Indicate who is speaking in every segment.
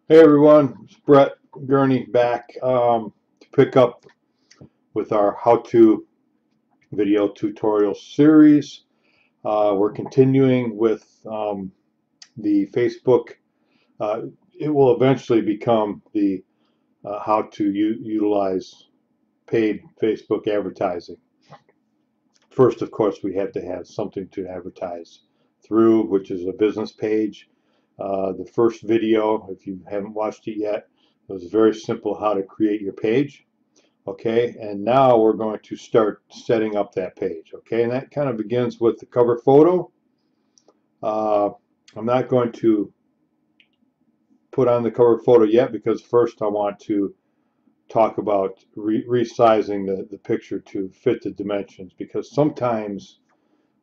Speaker 1: Hey everyone, it's Brett Gurney back to pick up with our how-to video tutorial series. We're continuing with the Facebook. It will eventually become the how to utilize paid Facebook advertising. First, of course, we have to have something to advertise through, which is a business page. The first video, if you haven't watched it yet, was very simple how to create your page. Okay, and now we're going to start setting up that page. Okay, and that kind of begins with the cover photo. Uh, I'm not going to put on the cover photo yet because first I want to talk about resizing the picture to fit the dimensions, because sometimes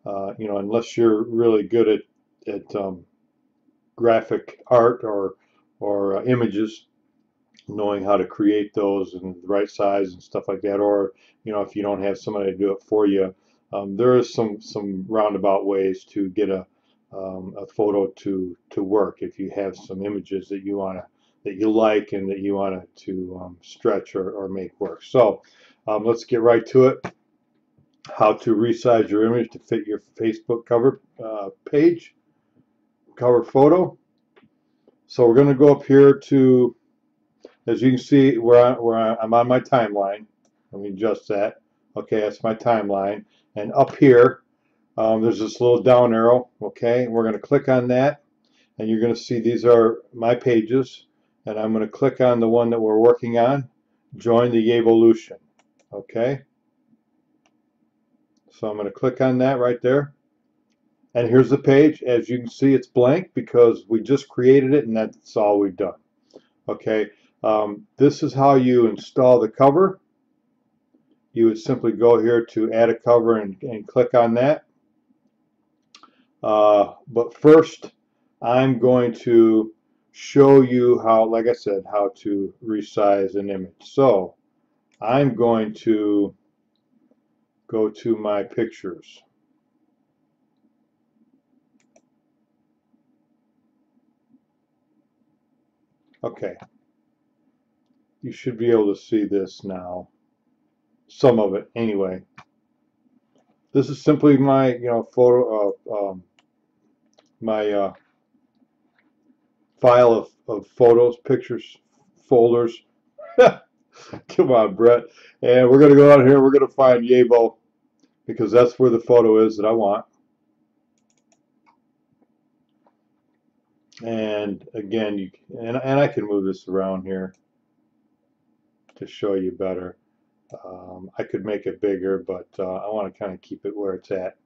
Speaker 1: unless you're really good at graphic art or images, knowing how to create those in the right size and stuff like that, or if you don't have somebody to do it for you, there is some roundabout ways to get a photo to work if you have some images that you like and that you want to stretch or make work. So let's get right to it. How to resize your image to fit your Facebook cover page, cover photo. So we're going to go up here to, as you can see, I'm on my timeline. Let me adjust that. Okay, that's my timeline. And up here, there's this little down arrow. Okay, we're going to click on that, and you're going to see these are my pages. And I'm going to click on the one that we're working on, join the Evolution. Okay, so I'm going to click on that right there. And here's the page. As you can see, it's blank because we just created it and that's all we've done. Okay, this is how you install the cover. You would simply go here to add a cover and click on that. But first, I'm going to show you how, like I said, how to resize an image. So I'm going to go to my pictures. Okay, you should be able to see this now. Some of it, anyway. This is simply my, photo of my file of photos, pictures, folders. Come on, Brett. And we're going to go out here. We're going to find Yabo because that's where the photo is that I want. And again, and I can move this around here to show you better. I could make it bigger, but I want to kind of keep it where it's at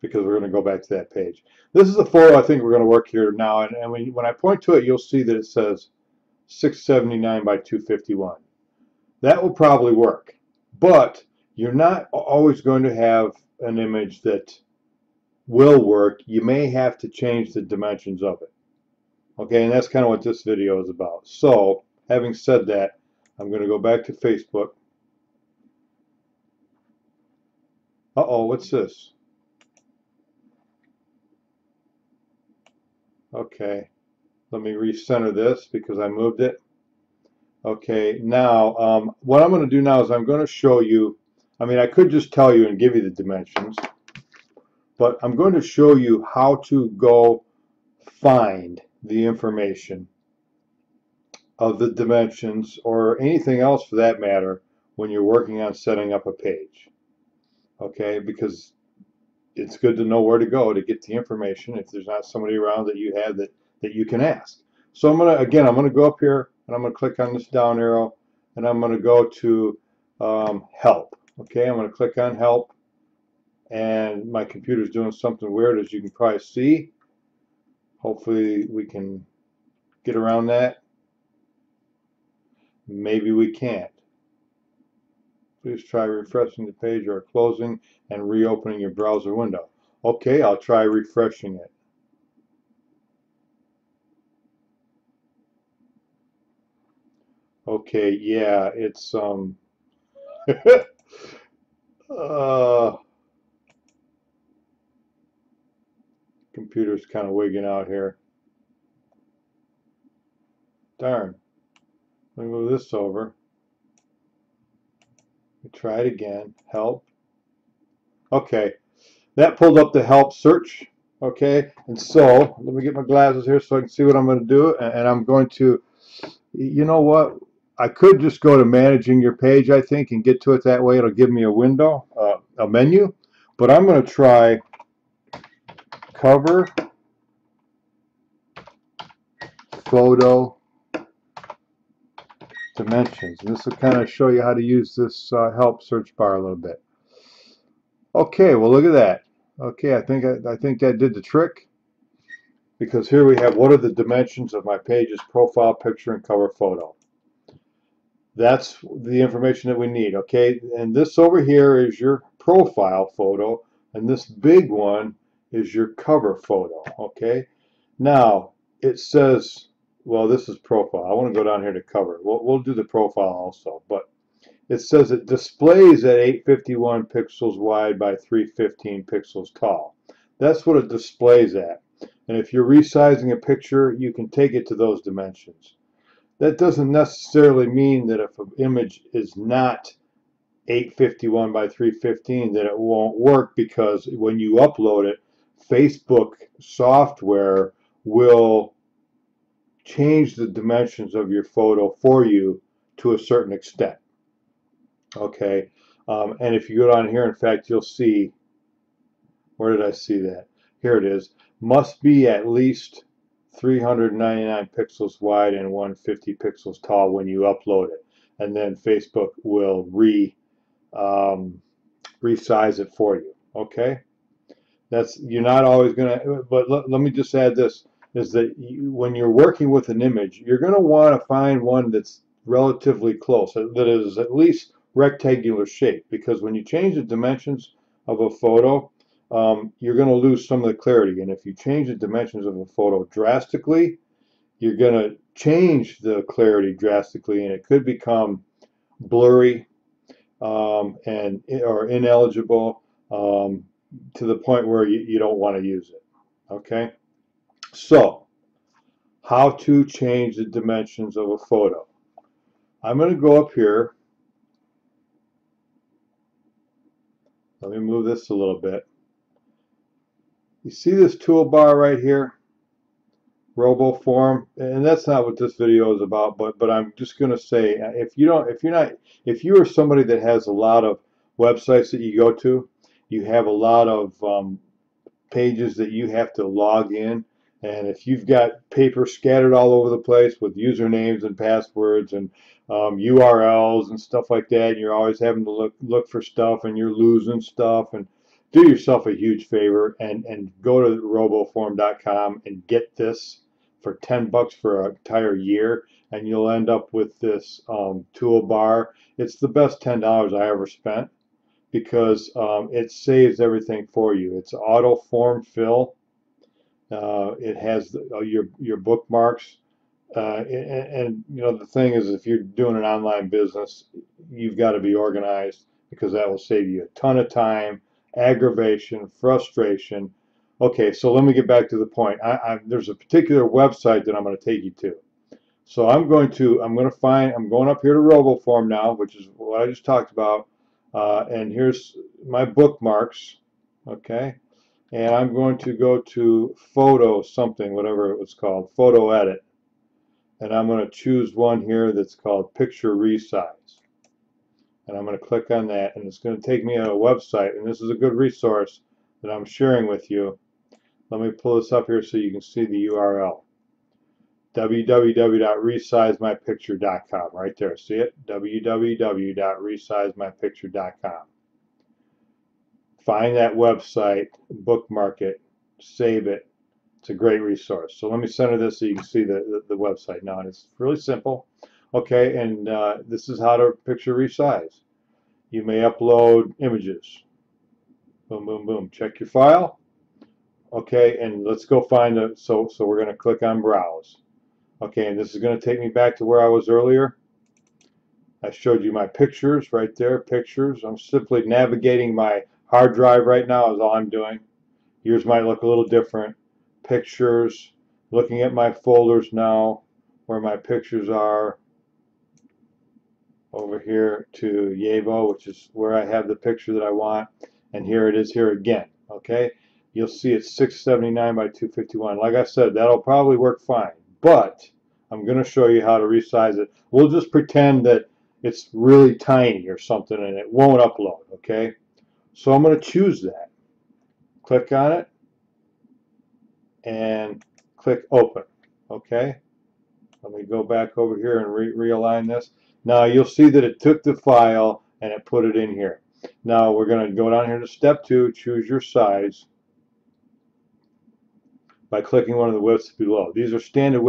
Speaker 1: because we're going to go back to that page. This is the photo I think we're going to work here now. And when I point to it, you'll see that it says 679 by 251. That will probably work, but you're not always going to have an image that will work. You may have to change the dimensions of it. Okay, and that's kind of what this video is about. So, having said that, I'm going to go back to Facebook. Uh-oh, what's this? Okay, let me recenter this because I moved it. Okay, now what I'm going to do now is I'm going to show you, I could just tell you and give you the dimensions, but I'm going to show you how to go find the information of the dimensions or anything else for that matter when you're working on setting up a page. Okay, because it's good to know where to go to get the information if there's not somebody around that you have that you can ask. So I'm gonna go up here and I'm gonna click on this down arrow and I'm gonna go to help. Okay, I'm gonna click on help, and my computer's doing something weird, as you can probably see. Hopefully we can get around that. Maybe we can't. Please try refreshing the page or closing and reopening your browser window. Okay, I'll try refreshing it. Okay, yeah, it's computer's kind of wigging out here. Darn. Let me move this over. Try it again. Help. Okay. That pulled up the help search. Okay. And so, let me get my glasses here so I can see what I'm going to do. And I'm going to, you know what? I could just go to managing your page, I think, and get to it that way. It'll give me a window, a menu. But I'm going to try cover photo dimensions. And this will kind of show you how to use this help search bar a little bit. Okay, well look at that. Okay, I think that did the trick, because here we have what are the dimensions of my page's profile picture and cover photo. That's the information that we need. Okay, and this over here is your profile photo, and this big one is your cover photo. Okay, now it says, well, this is profile. I want to go down here to cover. We'll do the profile also, but it says it displays at 851 pixels wide by 315 pixels tall. That's what it displays at. And if you're resizing a picture, you can take it to those dimensions. That doesn't necessarily mean that if an image is not 851 by 315 that it won't work, because when you upload it, Facebook software will change the dimensions of your photo for you to a certain extent. Okay, and if you go down here, in fact, you'll see, where did I see that? Here it is. Must be at least 399 pixels wide and 150 pixels tall when you upload it. And then Facebook will resize it for you. Okay? You're not always going to, but let me just add this, is that when you're working with an image, you're going to want to find one that's relatively close, that is at least rectangular shape, because when you change the dimensions of a photo, you're going to lose some of the clarity. And if you change the dimensions of a photo drastically, you're going to change the clarity drastically, and it could become blurry or ineligible, to the point where you don't want to use it. Okay, so how to change the dimensions of a photo. I'm going to go up here. Let me move this a little bit. You see this toolbar right here, Roboform, and that's not what this video is about, but I'm just going to say, if you are somebody that has a lot of websites that you go to, you have a lot of pages that you have to log in, and if you've got paper scattered all over the place with usernames and passwords and URLs and stuff like that, and you're always having to look for stuff, and you're losing stuff, and do yourself a huge favor and go to roboform.com and get this for 10 bucks for an entire year, and you'll end up with this toolbar. It's the best $10 I ever spent, because it saves everything for you. It's auto form fill. It has your bookmarks, and you know, the thing is, if you're doing an online business, you've got to be organized, because that will save you a ton of time, aggravation, frustration. Okay, so let me get back to the point. There's a particular website that I'm going to take you to. So I'm going up here to Roboform now, which is what I just talked about. And here's my bookmarks, okay? And I'm going to go to photo something, whatever it was called, photo edit. And I'm going to choose one here that's called picture resize. And I'm going to click on that, and it's going to take me to a website, and this is a good resource that I'm sharing with you. Let me pull this up here so you can see the URL. www.resizemypicture.com, right there. See it? www.resizemypicture.com. Find that website, bookmark it, save it. It's a great resource. So let me center this so you can see the website now. And it's really simple. Okay, and this is how to picture resize. You may upload images. Boom, boom, boom. Check your file. Okay, and let's go find it. So we're going to click on Browse. Okay, and this is going to take me back to where I was earlier. I showed you my pictures right there, pictures. I'm simply navigating my hard drive right now is all I'm doing. Yours might look a little different. Pictures, looking at my folders now, where my pictures are over here to Yavo, which is where I have the picture that I want, and here it is here again. Okay, you'll see it's 679 by 251. Like I said, that'll probably work fine, but I'm going to show you how to resize it. We'll just pretend that it's really tiny or something and it won't upload. Okay, so I'm going to choose that, click on it, and click open. Okay, let me go back over here and realign this. Now you'll see that it took the file and it put it in here. Now we're going to go down here to step 2, choose your size by clicking one of the widths below. These are standard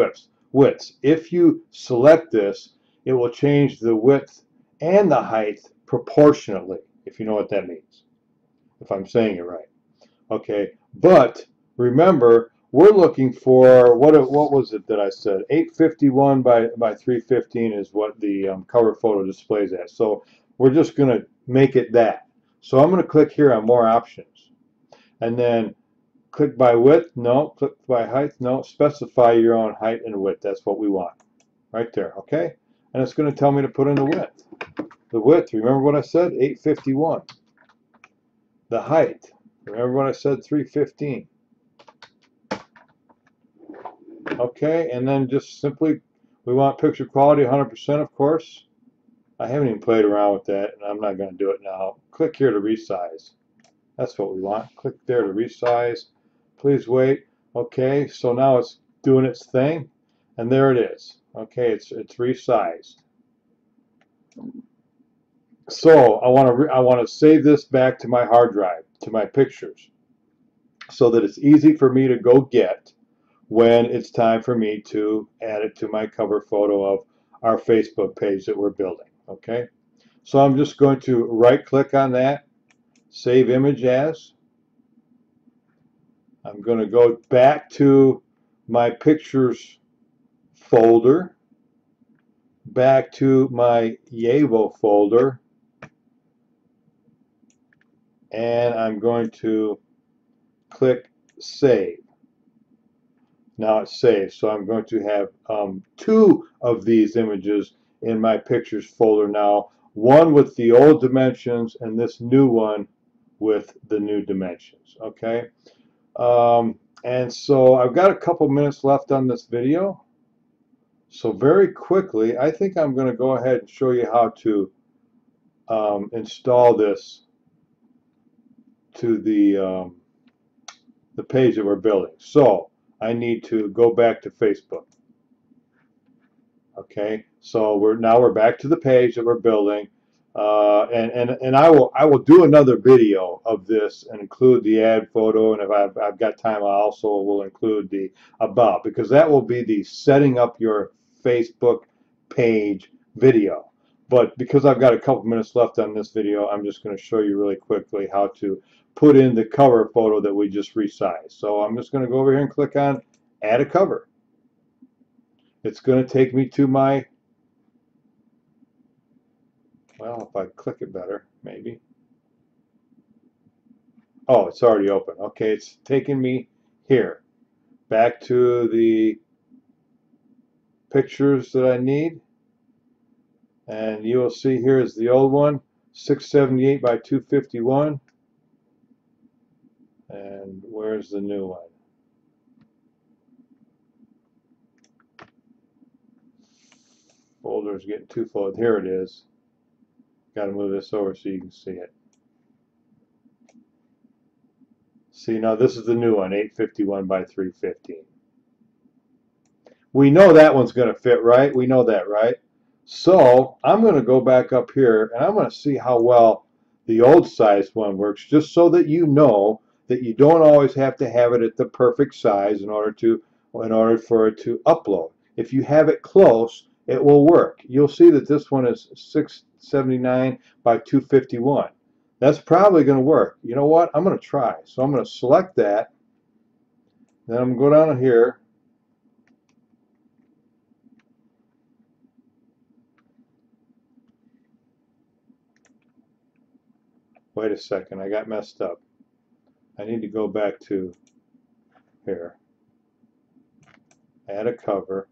Speaker 1: widths. If you select this, it will change the width and the height proportionately, if you know what that means, if I'm saying it right. Okay, but remember, we're looking for, what was it that I said? 851 by 315 is what the cover photo displays as. So we're just going to make it that. So I'm going to click here on more options. And then click by width, no. Click by height, no. Specify your own height and width. That's what we want. Right there, okay? And it's going to tell me to put in the width. The width, remember what I said? 851. The height, remember what I said? 315. Okay, and then just simply, we want picture quality 100%, of course. I haven't even played around with that, and I'm not going to do it now. Click here to resize. That's what we want. Click there to resize. Please wait. Okay, so now it's doing its thing, and there it is. Okay, it's resized. So I want to save this back to my hard drive, to my pictures, so that it's easy for me to go get when it's time for me to add it to my cover photo of our Facebook page that we're building. Okay, so I'm just going to right click on that, save image as. I'm going to go back to my pictures folder, back to my Yavo folder, and I'm going to click save. Now it's saved, so I'm going to have 2 of these images in my pictures folder now, one with the old dimensions and this new one with the new dimensions. Okay, and so I've got a couple minutes left on this video, so very quickly I think I'm going to go ahead and show you how to install this to the page that we're building. So I need to go back to Facebook. Okay, so we're back to the page that we're building, and I will do another video of this and include the ad photo, and if I've got time, I also will include the about, because that will be the setting up your Facebook page video. But because I've got a couple minutes left on this video, I'm just going to show you really quickly how to put in the cover photo that we just resized. So I'm just going to go over here and click on add a cover. It's going to take me to my, well, if I click it better, maybe. Oh, it's already open. Okay, it's taking me here, back to the pictures that I need. And you will see here is the old one, 678 by 251. And where's the new one? Folder's getting too full. Here it is. Got to move this over so you can see it. See, now this is the new one, 851 by 315. We know that one's going to fit, right? We know that, right? So I'm going to go back up here and I'm going to see how well the old size one works, just so that you know that you don't always have to have it at the perfect size in order for it to upload. If you have it close, it will work. You'll see that this one is 679 by 251. That's probably going to work. You know what? I'm going to try. So I'm going to select that. Then I'm going to go down here. Wait a second, I got messed up. I need to go back to here. Add a cover.